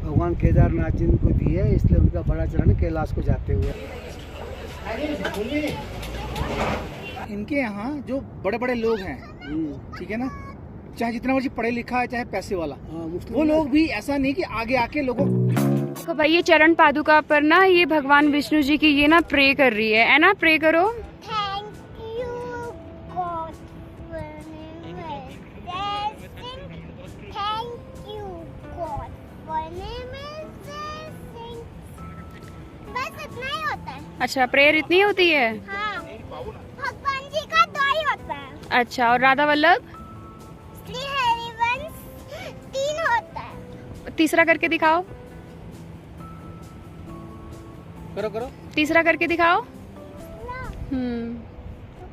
भगवान केदारनाथ जी को दी है, इसलिए उनका बड़ा चरण कैलाश को जाते हुए। इनके यहाँ जो बड़े बड़े लोग हैं, ठीक है ना, चाहे जितना मर्जी पढ़े लिखा है चाहे पैसे वाला, वो लोग भी ऐसा नहीं कि आगे आके लोगों तो भाई ये चरण पादुका पर ना ये भगवान विष्णु जी की ये ना प्रे कर रही है ना, प्रे करो। बस इतना ही होता है। अच्छा, प्रेयर इतनी होती है। हाँ, भगवान जी का 2 ही होता है। अच्छा, और राधा वल्लभ श्री हरिवंश 3 होता है। तीसरा करके दिखाओ, करो तीसरा करके दिखाओ। ना, तो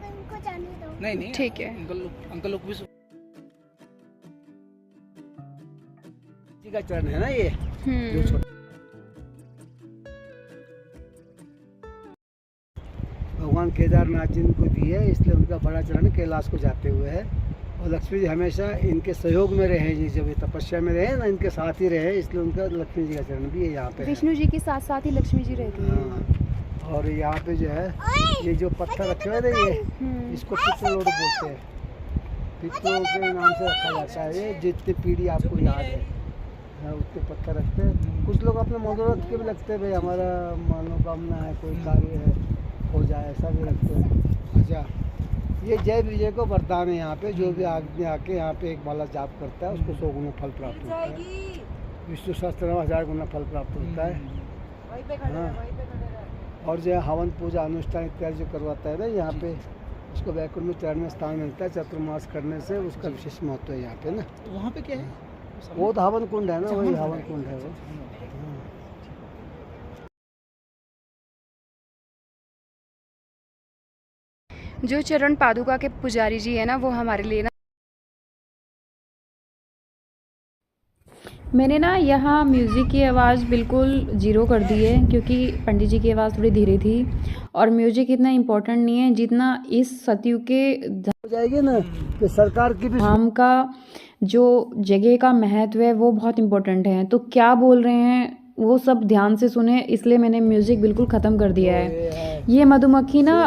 इनको जाने दो। नहीं ठीक है। अंकल लोग भी जी का चरण है ना ये, जो छोटा भगवान केदारनाथ जी को दी है, इसलिए उनका बड़ा चरण कैलाश को जाते हुए है। और लक्ष्मी जी हमेशा इनके सहयोग में रहे जी, जब ये तपस्या में रहे ना, इनके साथ ही रहे, इसलिए उनका लक्ष्मी जी का चरण भी है यहाँ पे। विष्णु जी के साथ साथ ही लक्ष्मी जी रहती है। हाँ, और यहाँ पे जो है ये जो पत्थर रखे हुए थे ये, इसको पित्तलोड बोलते हैं। पित्तलों के नाम से रखा जाता है ये, जितनी पीढ़ी आपको याद है उतने पत्थर रखते हैं। कुछ लोग अपने मनोरथ के भी लगते हैं, भाई हमारा मनोकामना है, कोई कार्य है हो जाए, ऐसा भी रखते हैं। अच्छा, ये जय विजय को वरदान है यहाँ पे, जो भी आगे आके यहाँ पे एक माला जाप करता है उसको 100 गुना फल प्राप्त होता है। विष्णु सहस्त्र नाम 1000 गुना फल प्राप्त होता है। हाँ, और जो है हवन पूजा अनुष्ठान इत्यादि जो करवाता है ना यहाँ पे, उसको वैकुंठ में चरण में स्थान मिलता है। चतुर्मास करने से उसका विशेष महत्व है यहाँ पे ना। वहाँ पे क्या है? वो तो हवन कुंड है ना, वही हवन कुंड है वो। जो चरण पादुका के पुजारी जी है ना, वो हमारे लिए ना, मैंने ना यहाँ म्यूज़िक की आवाज़ बिल्कुल ज़ीरो कर दी है, क्योंकि पंडित जी की आवाज़ थोड़ी धीरे थी और म्यूज़िक इतना इम्पोर्टेंट नहीं है जितना इस सतयुग के हो जाएगी ना कि सरकार की भी धाम का जो जगह का महत्व है वो बहुत इम्पोर्टेंट है। तो क्या बोल रहे हैं वो सब ध्यान से सुने, इसलिए मैंने म्यूज़िक बिल्कुल ख़त्म कर दिया है। ये मधुमक्खी ना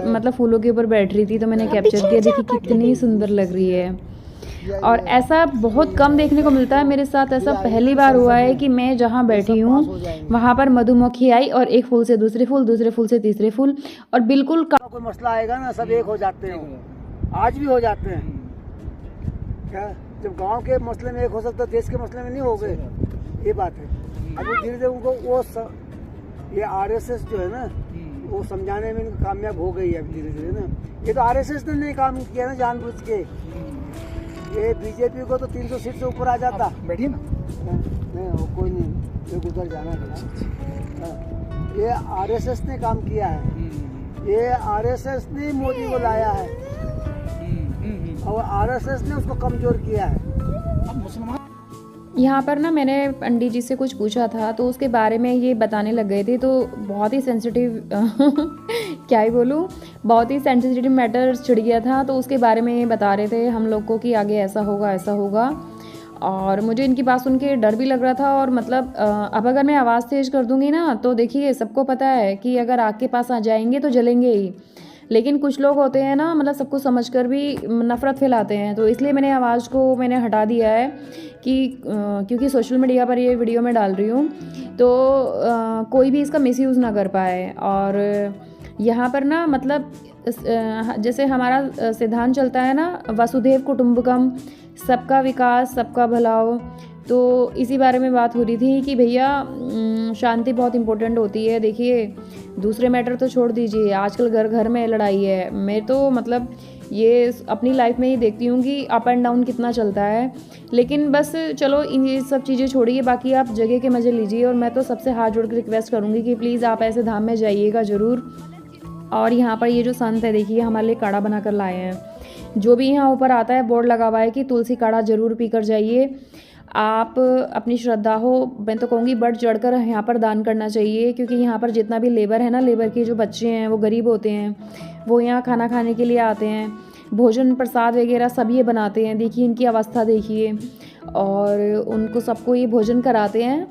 मतलब फूलों के ऊपर बैठ रही थी, तो मैंने कैप्चर किया। देखिए कितनी सुंदर लग रही है। और ऐसा बहुत कम देखने को मिलता है, मेरे साथ ऐसा पहली बार हुआ है कि मैं जहाँ बैठी हूँ वहाँ पर मधुमक्खी आई और एक फूल से दूसरे फूल, दूसरे फूल से तीसरे फूल, और बिल्कुल कोई मसला आएगा ना सब एक हो जाते हैं, आज भी हो जाते हैं। क्या जब गांव के मसले में एक हो सकता है, देश के मसले में नहीं हो गए, ये बात है। अभी धीरे धीरे उनको ये आरएसएस जो है ना, वो समझाने में इनको कामयाब हो गई है अभी धीरे धीरे ना। ये तो आरएसएस ने नहीं काम किया ना जानबूझ के, ये बीजेपी को तो 300 सीट से ऊपर आ जाता। बैठिए ना। नहीं वो कोई नहीं, ये गुजर जाना है। ये आरएसएस ने काम किया है, ये आरएसएस ने मोदी को लाया है और आरएसएस ने उसको कमजोर किया है। अब मुसलमान यहाँ पर ना मैंने पंडित जी से कुछ पूछा था, तो उसके बारे में ये बताने लग गए थे, तो बहुत ही सेंसिटिव क्या ही बोलूँ, बहुत ही सेंसिटिव मैटर छिड़ गया था। तो उसके बारे में ये बता रहे थे हम लोग को कि आगे ऐसा होगा ऐसा होगा, और मुझे इनकी बात सुन के डर भी लग रहा था। और मतलब अब अगर मैं आवाज़ तेज़ कर दूँगी ना, तो देखिए सबको पता है कि अगर आग के पास आ जाएंगे तो जलेंगे ही, लेकिन कुछ लोग होते हैं ना, मतलब सबको समझकर भी नफ़रत फैलाते हैं। तो इसलिए मैंने आवाज़ को हटा दिया है कि क्योंकि सोशल मीडिया पर ये वीडियो मैं डाल रही हूँ, तो कोई भी इसका मिसयूज़ ना कर पाए। और यहाँ पर ना मतलब जैसे हमारा सिद्धांत चलता है ना, वसुधैव कुटुंबकम, सबका विकास सबका भलाओ, तो इसी बारे में बात हो रही थी कि भैया शांति बहुत इम्पोर्टेंट होती है। देखिए दूसरे मैटर तो छोड़ दीजिए, आजकल घर घर में लड़ाई है। मैं तो मतलब ये अपनी लाइफ में ही देखती हूँ कि अप एंड डाउन कितना चलता है, लेकिन बस चलो ये सब चीज़ें छोड़िए, बाकी आप जगह के मज़े लीजिए। और मैं तो सबसे हाथ जोड़ कर रिक्वेस्ट करूँगी कि प्लीज़ आप ऐसे धाम में जाइएगा ज़रूर। और यहाँ पर ये जो संत है देखिए हमारे लिए काढ़ा बना कर लाए हैं। जो भी यहाँ ऊपर आता है बोर्ड लगा हुआ है कि तुलसी काढ़ा ज़रूर पी कर जाइए। आप अपनी श्रद्धा हो, मैं तो कहूँगी बढ़ चढ़कर यहाँ पर दान करना चाहिए, क्योंकि यहाँ पर जितना भी लेबर है ना, लेबर के जो बच्चे हैं वो गरीब होते हैं, वो यहाँ खाना खाने के लिए आते हैं, भोजन प्रसाद वगैरह सब ये बनाते हैं। देखिए इनकी अवस्था देखिए, और उनको सबको ये भोजन कराते हैं।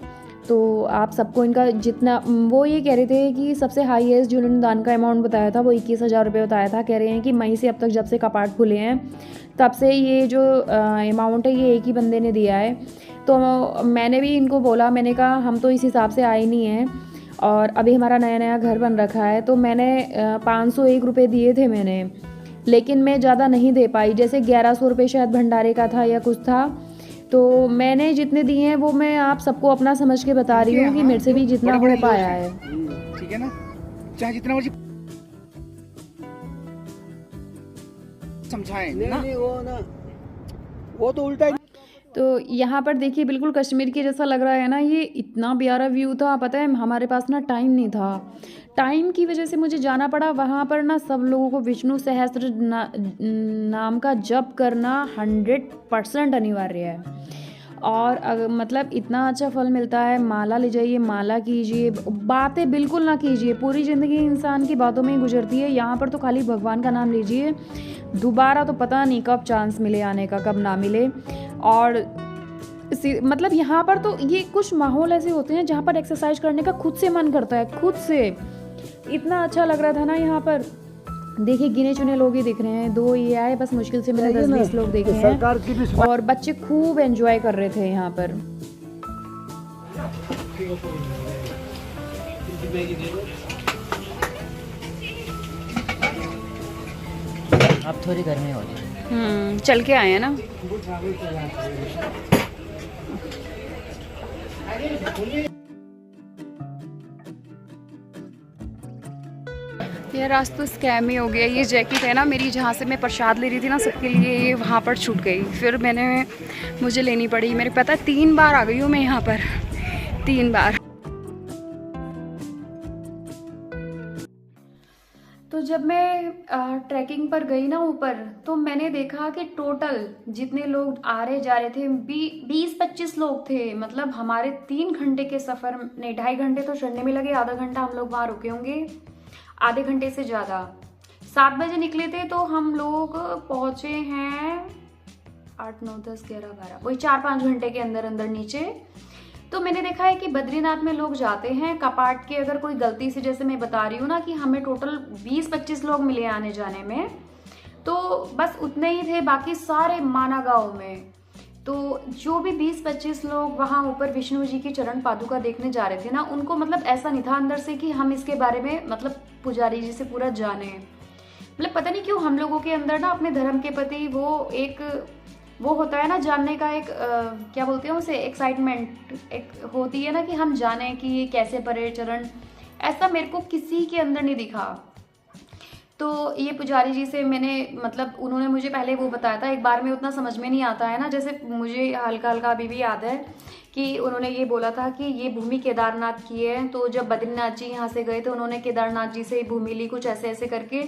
तो आप सबको इनका जितना, वो ये कह रहे थे कि सबसे हाईएस्ट जो उन्होंने दान का अमाउंट बताया था वो 21,000 रुपये बताया था। कह रहे हैं कि मई से अब तक जब से कपाट खुले हैं तब से ये जो अमाउंट है ये एक ही बंदे ने दिया है। तो मैंने भी इनको बोला, मैंने कहा हम तो इस हिसाब से आए नहीं हैं और अभी हमारा नया नया घर बन रखा है, तो मैंने 501 रुपये दिए थे मैंने, लेकिन मैं ज़्यादा नहीं दे पाई। जैसे 1100 रुपये शायद भंडारे का था या कुछ था, तो मैंने जितने दिए हैं वो मैं आप सबको अपना समझ के बता रही हूँ कि मेरे से भी जितना हो पाया है। ठीक है ना, चाहे जितना मर्जी समझाएं ना, वो तो उल्टा। तो यहाँ पर देखिए बिल्कुल कश्मीर के जैसा लग रहा है ना, ये इतना प्यारा व्यू था। पता है हमारे पास ना टाइम नहीं था, टाइम की वजह से मुझे जाना पड़ा वहाँ पर ना। सब लोगों को विष्णु सहस्त्र नाम का जप करना 100% अनिवार्य है और मतलब इतना अच्छा फल मिलता है। माला ले जाइए, माला कीजिए, बातें बिल्कुल ना कीजिए। पूरी ज़िंदगी इंसान की बातों में ही गुजरती है, यहाँ पर तो खाली भगवान का नाम लीजिए। दोबारा तो पता नहीं कब चांस मिले आने का, कब ना मिले। और मतलब यहाँ पर तो ये कुछ माहौल ऐसे होते हैं जहाँ पर एक्सरसाइज करने का खुद से मन करता है, खुद से। इतना अच्छा लग रहा था ना यहाँ पर। देखिए गिने चुने लोग ही दिख रहे हैं, 2 ये आए बस, मुश्किल से मैंने 10-20 लोग देखे हैं और बच्चे खूब एंजॉय कर रहे थे यहाँ पर। आप थोड़ी गर्मी हो जाए। चल के आए हैं ना। यार आज तो स्कैम ही हो गया। ये जैकेट है ना मेरी, जहाँ से मैं प्रसाद ले रही थी ना सबके लिए, ये वहाँ पर छूट गई। फिर मुझे लेनी पड़ी। मेरे पता है 3 बार आ गई हूँ मैं यहाँ पर, 3 बार। तो जब मैं ट्रैकिंग पर गई ना ऊपर, तो मैंने देखा कि टोटल जितने लोग आ रहे जा रहे थे 20-25 लोग थे। मतलब हमारे 3 घंटे के सफ़र नहीं, 2.5 घंटे तो चढ़ने में लगे, आधा घंटा हम लोग वहाँ रुके होंगे, आधे घंटे से ज़्यादा। 7 बजे निकले थे तो हम लोग पहुँचे हैं 8, 9, 10, 11, 12, वही 4-5 घंटे के अंदर अंदर नीचे। तो मैंने देखा है कि बद्रीनाथ में लोग जाते हैं कपाट के, अगर कोई गलती से, जैसे मैं बता रही हूँ ना कि हमें टोटल 20-25 लोग मिले आने जाने में, तो बस उतने ही थे, बाकी सारे माना गाँव में। तो जो भी 20-25 लोग वहाँ ऊपर विष्णु जी की चरण पादुका देखने जा रहे थे ना, उनको मतलब ऐसा नहीं था अंदर से कि हम इसके बारे में मतलब पुजारी जी से पूरा जाने। मतलब पता नहीं क्यों हम लोगों के अंदर ना अपने धर्म के प्रति वो होता है ना जानने का एक क्या बोलते हैं उसे, एक्साइटमेंट एक होती है ना कि हम जाने कि ये कैसे परे चरण, ऐसा मेरे को किसी के अंदर नहीं दिखा। तो ये पुजारी जी से मैंने मतलब उन्होंने मुझे पहले वो बताया था, एक बार में उतना समझ में नहीं आता है ना, जैसे मुझे हल्का हल्का अभी भी याद है कि उन्होंने ये बोला था कि ये भूमि केदारनाथ की है। तो जब बद्रीनाथ जी यहाँ से गए तो उन्होंने केदारनाथ जी से भूमि ली, कुछ ऐसे ऐसे करके।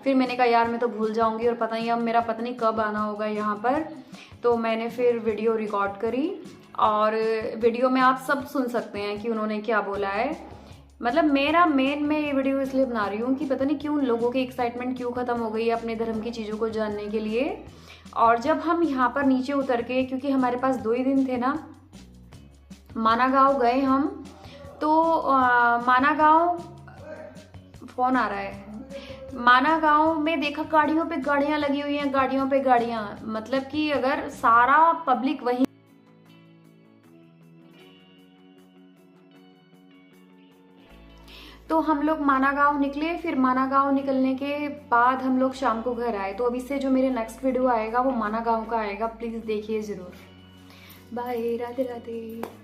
फिर मैंने कहा यार मैं तो भूल जाऊँगी और पता नहीं अब मेरा पता नहीं कब आना होगा यहाँ पर। तो मैंने फिर वीडियो रिकॉर्ड करी और वीडियो में आप सब सुन सकते हैं कि उन्होंने क्या बोला है। मतलब मेरा मैं ये वीडियो इसलिए बना रही हूँ कि पता नहीं क्यों लोगों की एक्साइटमेंट क्यों ख़त्म हो गई है अपने धर्म की चीज़ों को जानने के लिए। और जब हम यहाँ पर नीचे उतर के, क्योंकि हमारे पास 2 ही दिन थे ना, माना गाँव गए हम। तो माना गाँव, फ़ोन आ रहा है, माना गाँव में देखा गाड़ियों पे गाड़ियाँ लगी हुई हैं, गाड़ियों पे गाड़ियाँ, मतलब कि अगर सारा पब्लिक वहीं। तो हम लोग माना गाँव निकले, फिर माना गाँव निकलने के बाद हम लोग शाम को घर आए। तो अभी से जो मेरे नेक्स्ट वीडियो आएगा वो माना गाँव का आएगा, प्लीज़ देखिए ज़रूर। बाय, राधे राधे।